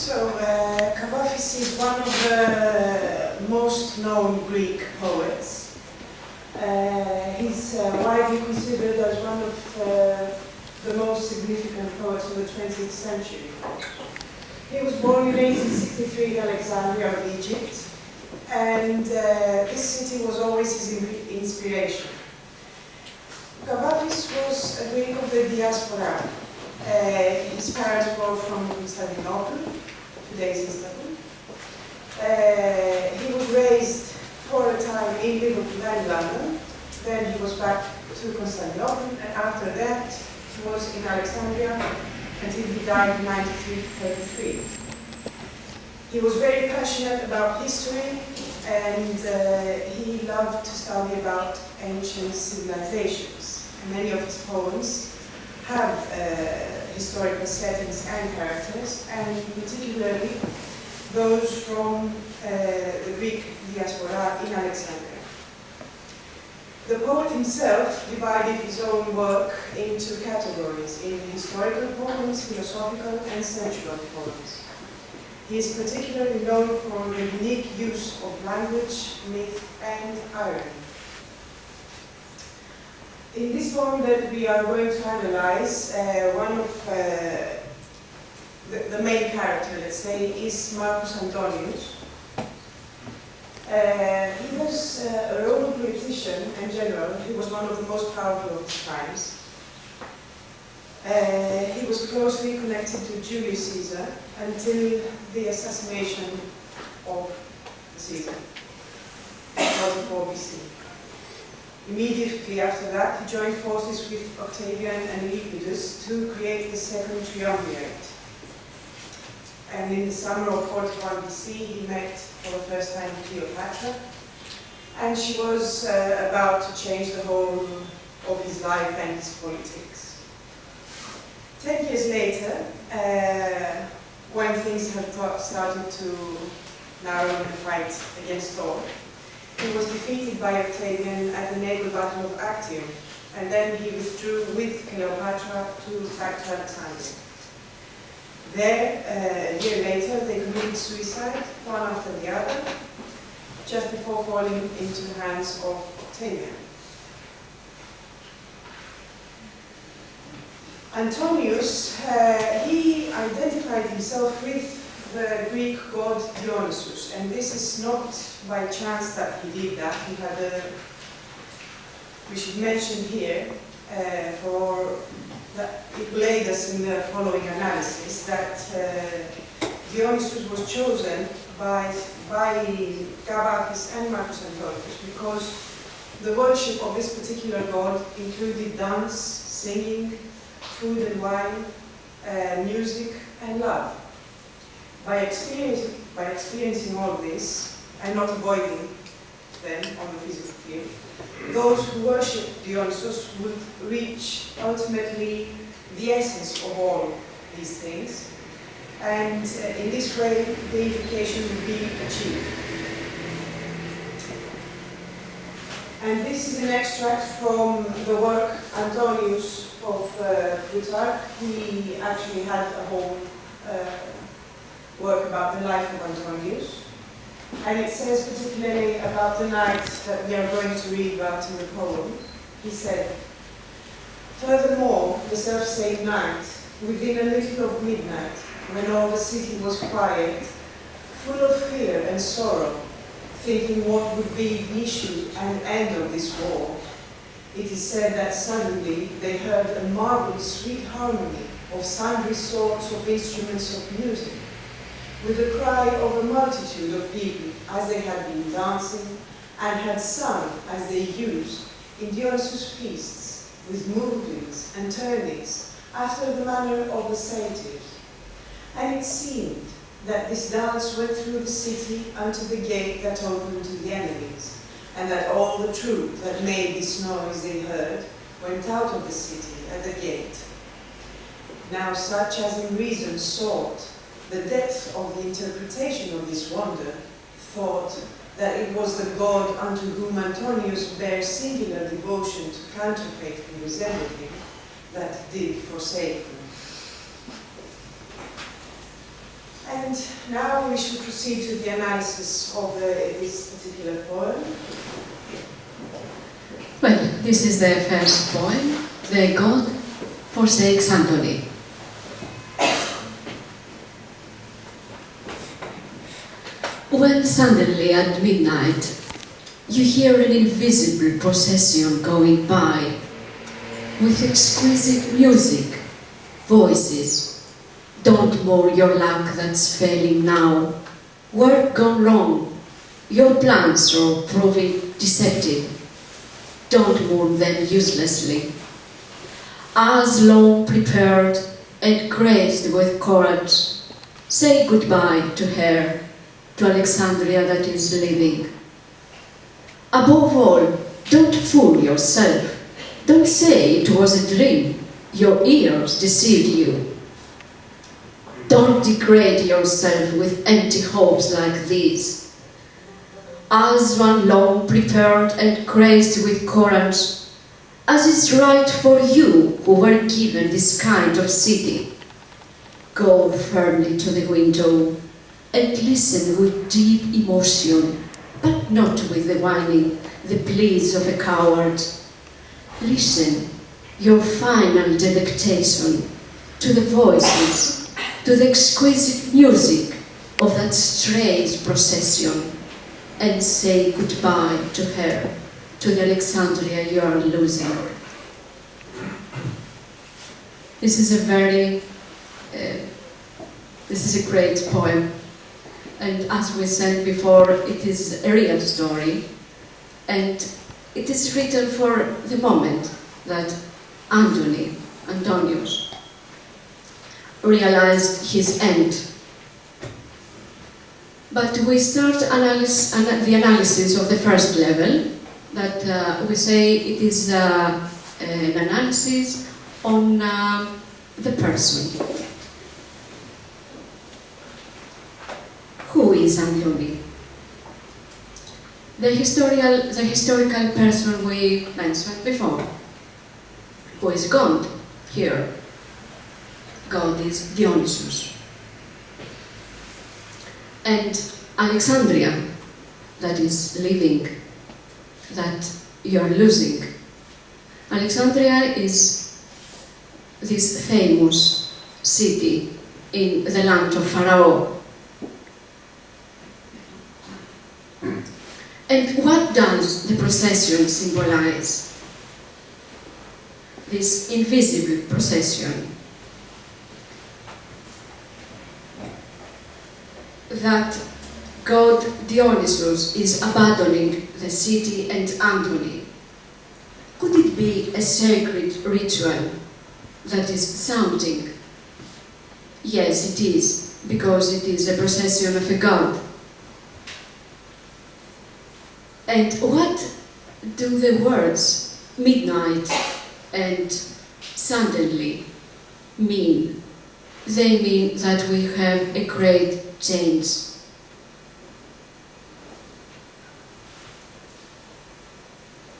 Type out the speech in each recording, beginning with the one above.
Kavafis is one of the most known Greek poets. He's widely considered as one of the most significant poets of the 20th century. He was born in 1863 in Alexandria of Egypt, and this city was always his inspiration. Kavafis was a Greek of the diaspora. His parents were from Constantinople, today's Istanbul. He was raised for a time in Liverpool and London. Then he was back to Constantinople, and after that he was in Alexandria until he died in 1933. He was very passionate about history, and he loved to study about ancient civilizations. Many of his poems have historical settings and characters, and particularly those from the Greek diaspora in Alexandria. The poet himself divided his own work into categories in historical poems, philosophical, and sensual poems. He is particularly known for the unique use of language, myth, and irony. In this poem that we are going to analyze, one of the main character, let's say, is Marcus Antonius. He was a Roman politician and general. He was one of the most powerful of his times. He was closely connected to Julius Caesar until the assassination of Caesar, 44 BC. Immediately after that, he joined forces with Octavian and Lepidus to create the Second Triumvirate. And in the summer of 41 BC, he met for the first time Cleopatra, and she was about to change the whole of his life and his politics. 10 years later, when things had started to narrow in the fight against Rome, he was defeated by Octavian at the naval battle of Actium, and then he withdrew with Cleopatra back to Alexandria. There, a year later, they committed suicide, one after the other, just before falling into the hands of Octavian. Antonius, he identified himself with the Greek god Dionysus, and this is not by chance that he did that. He had we should mention here, for that it will aid us in the following analysis, that Dionysus was chosen by Kavafis and Marcus Antonius because the worship of this particular god included dance, singing, food and wine, music, and love. By experiencing all this, and not avoiding them on the physical field, those who worship Dionysus would reach ultimately the essence of all these things, and in this way, deification would be achieved. And this is an extract from the work Antonius of Plutarch. He actually had a whole work about the life of Antonius. And it says particularly about the night that we are going to read about in the poem. He said, "Furthermore, the self-same night, within a little of midnight, when all the city was quiet, full of fear and sorrow, thinking what would be the issue and end of this war, it is said that suddenly they heard a marvelous sweet harmony of sundry sorts of instruments of music, with the cry of a multitude of people as they had been dancing and had sung as they used in Dionysus' feasts, with movings and turnings after the manner of the satyrs. And it seemed that this dance went through the city unto the gate that opened to the enemies, and that all the troop that made this noise they heard went out of the city at the gate. Now such as in reason sought the depth of the interpretation of this wonder, thought that it was the god unto whom Antonius bare singular devotion to counterfeit and resemble him, that did forsake him." And now we should proceed to the analysis of this particular poem. Well, this is the first poem, The God Forsakes Antony. When suddenly at midnight you hear an invisible procession going by with exquisite music, voices, don't mourn your luck that's failing now, work gone wrong, your plans are proving deceptive, don't mourn them uselessly. As long prepared and graced with courage, say goodbye to her, to Alexandria that is living. Above all, don't fool yourself. Don't say it was a dream, your ears deceived you. Don't degrade yourself with empty hopes like these. As one long prepared and graced with courage, as is right for you who were given this kind of city, go firmly to the window and listen with deep emotion, but not with the whining, the pleas of a coward. Listen, your final delectation, to the voices, to the exquisite music of that strange procession, and say goodbye to her, to the Alexandria you are losing. This is a great poem. And as we said before, it is a real story, and it is written for the moment that Antonius, realized his end. But we start the analysis of the first level, that we say it is an analysis on the person. Who is Antony? The historical person we mentioned before. Who is God here? God is Dionysus. And Alexandria, that is living, that you are losing. Alexandria is this famous city in the land of Pharaoh. And what does the procession symbolize? This invisible procession. That God Dionysus is abandoning the city and Antony. Could it be a sacred ritual that is sounding? Yes, it is, because it is a procession of a god. And what do the words midnight and suddenly mean? They mean that we have a great change.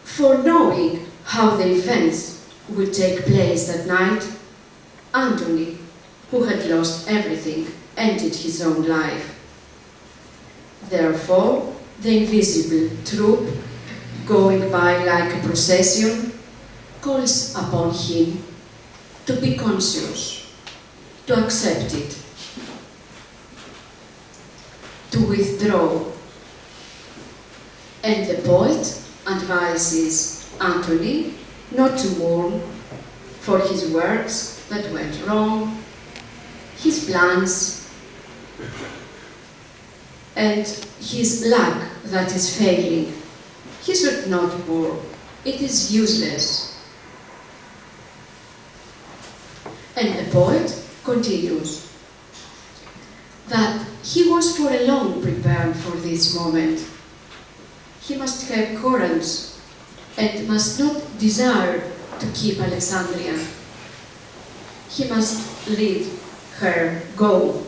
For knowing how the events will take place that night, Antony, who had lost everything, ended his own life. Therefore, the invisible troop, going by like a procession, calls upon him to be conscious, to accept it, to withdraw. And the poet advises Antony not to mourn for his works that went wrong, his plans, and his luck that is failing. He should not mourn. It is useless. And the poet continues that he was for a long prepared for this moment. He must have courage and must not desire to keep Alexandria. He must let her go.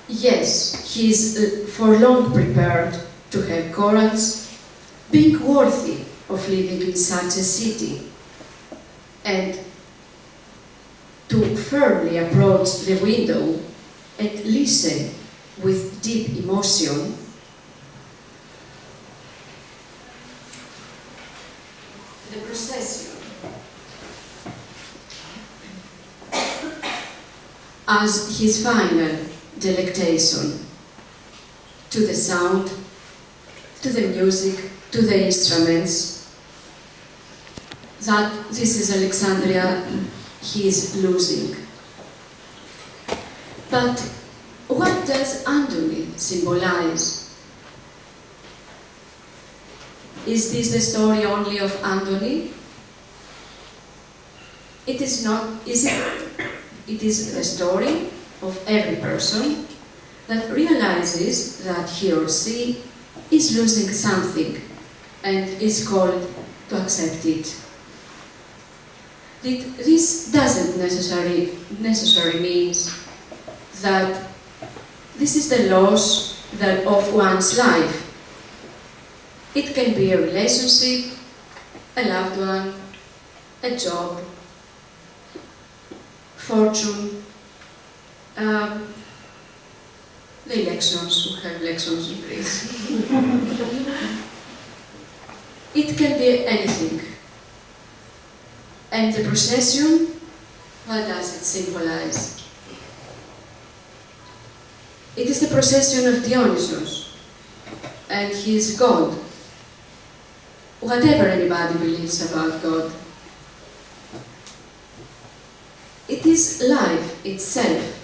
Yes, he is for long prepared to have courage, being worthy of living in such a city, and to firmly approach the window and listen with deep emotion, the procession, as his final delectation to the sound, to the music, to the instruments, that this is Alexandria he is losing. But what does Antony symbolize? Is this the story only of Antony? It is not, is it? It is the story of every person that realizes that he or she is losing something and is called to accept it. This doesn't necessarily means that this is the loss of one's life. It can be a relationship, a loved one, a job, fortune, the elections, we have elections in Greece. It can be anything. And the procession, what does it symbolize? It is the procession of Dionysos, and he is God. Whatever anybody believes about God. It is life itself.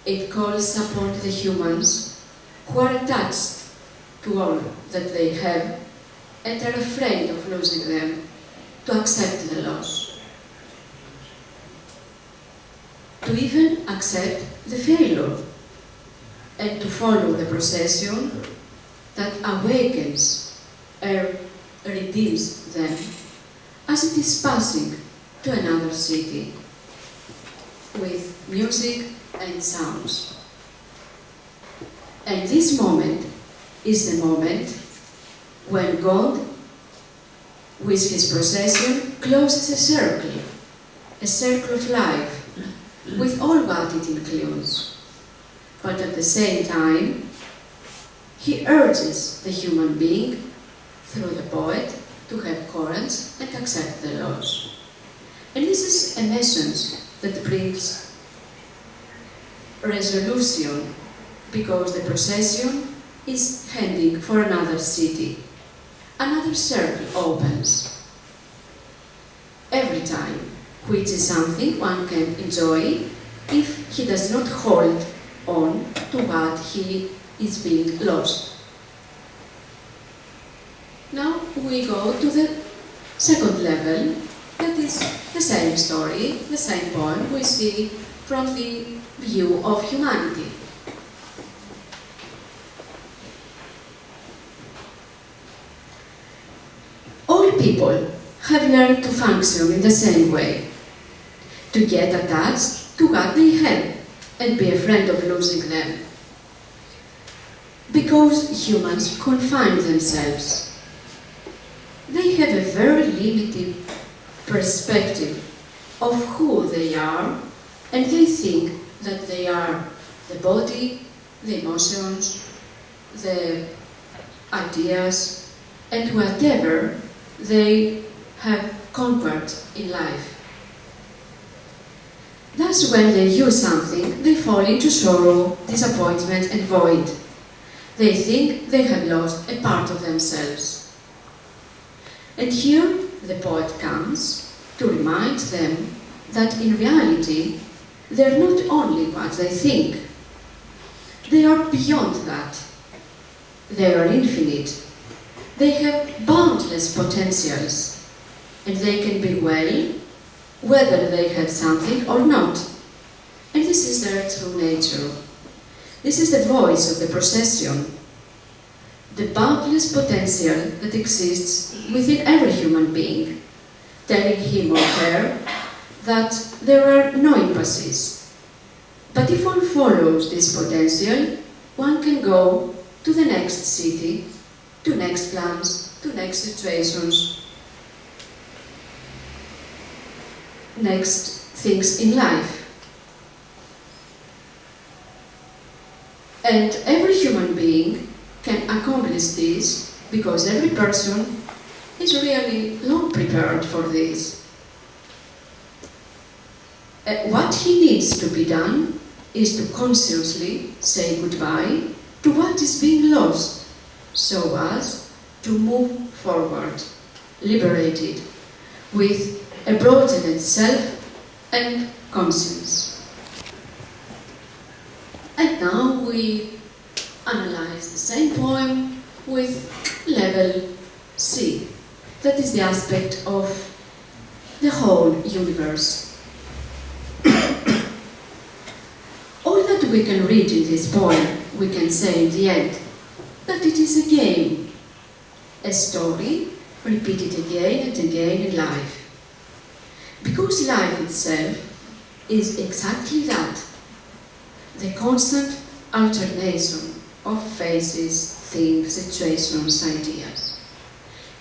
It calls upon the humans who are attached to all that they have and are afraid of losing them to accept the loss. To even accept the failure and to follow the procession that awakens or redeems them as it is passing to another city with music and sounds. And this moment is the moment when God, with his procession, closes a circle of life, with all what it includes. But at the same time, he urges the human being, through the poet, to have courage and accept the loss. And this is an essence that brings resolution, because the procession is heading for another city. Another circle opens. Every time, which is something one can enjoy if he does not hold on to what he is being lost. Now we go to the second level, that is the same story, the same poem we see from the view of humanity. All people have learned to function in the same way, to get attached to what they have and be afraid of losing them. Because humans confine themselves. They have a very limited perspective of who they are, and they think that they are the body, the emotions, the ideas, and whatever they have conquered in life. Thus, when they use something, they fall into sorrow, disappointment, and void. They think they have lost a part of themselves. And here the poet comes to remind them that in reality, they are not only what they think, they are beyond that. They are infinite. They have boundless potentials, and they can be well, whether they have something or not. And this is their true nature. This is the voice of the procession, the boundless potential that exists within every human being, telling him or her that there are no impasses. But if one follows this potential, one can go to the next city, to next plans, to next situations, next things in life. And every human being can accomplish this because every person is really not prepared for this. What he needs to be done is to consciously say goodbye to what is being lost, so as to move forward, liberated, with a broadened self and conscience. And now we analyze the same poem with level C. That is the aspect of the whole universe. All that we can read in this poem, we can say in the end that it is a game, a story repeated again and again in life. Because life itself is exactly that, the constant alternation of phases, things, situations, ideas.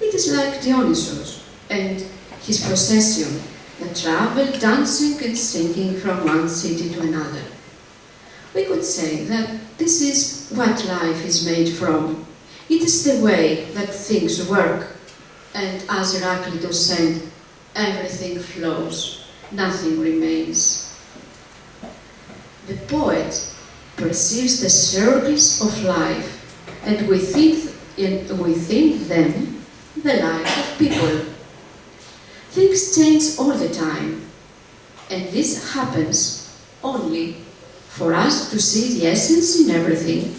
It is like Dionysos and his procession that travel dancing and singing from one city to another. We could say that this is what life is made from. It is the way that things work, and as Heraclitus said, everything flows, nothing remains. The poet perceives the circles of life, and within them, the life of people. Things change all the time, and this happens only for us to see the essence in everything,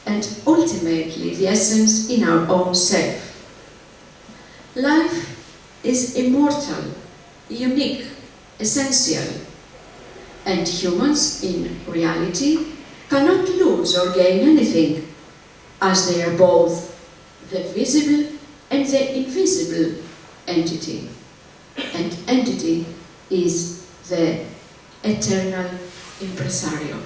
and ultimately the essence in our own self. Life is immortal, unique, essential, and humans in reality cannot lose or gain anything, as they are both the visible and the invisible entity. And entity is the eternal impresario.